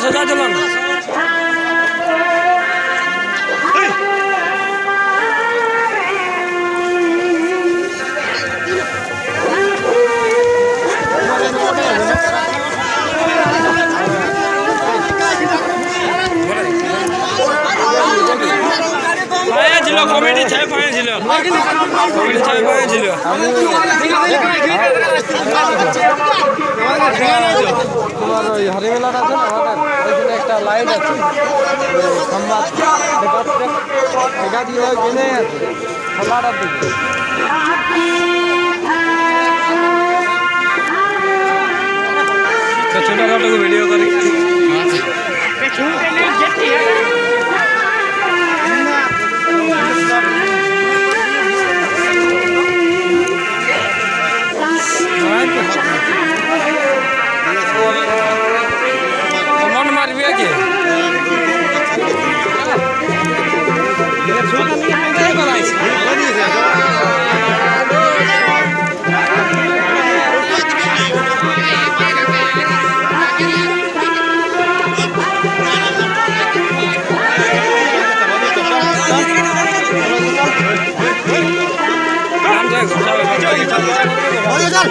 সোজা চলুন কমিটি ছাই পাইছিল কমিটি ছাই পাইছিল তোমার ওই হরিমেলাটা আছে না আমাদের ওইখানে একটা লাইট আছে সংবাদ গাছগুলো কিনে আছে খোলাটার দিকে ছোটখাটো ভিডিও করি কমন মারবি আগে চল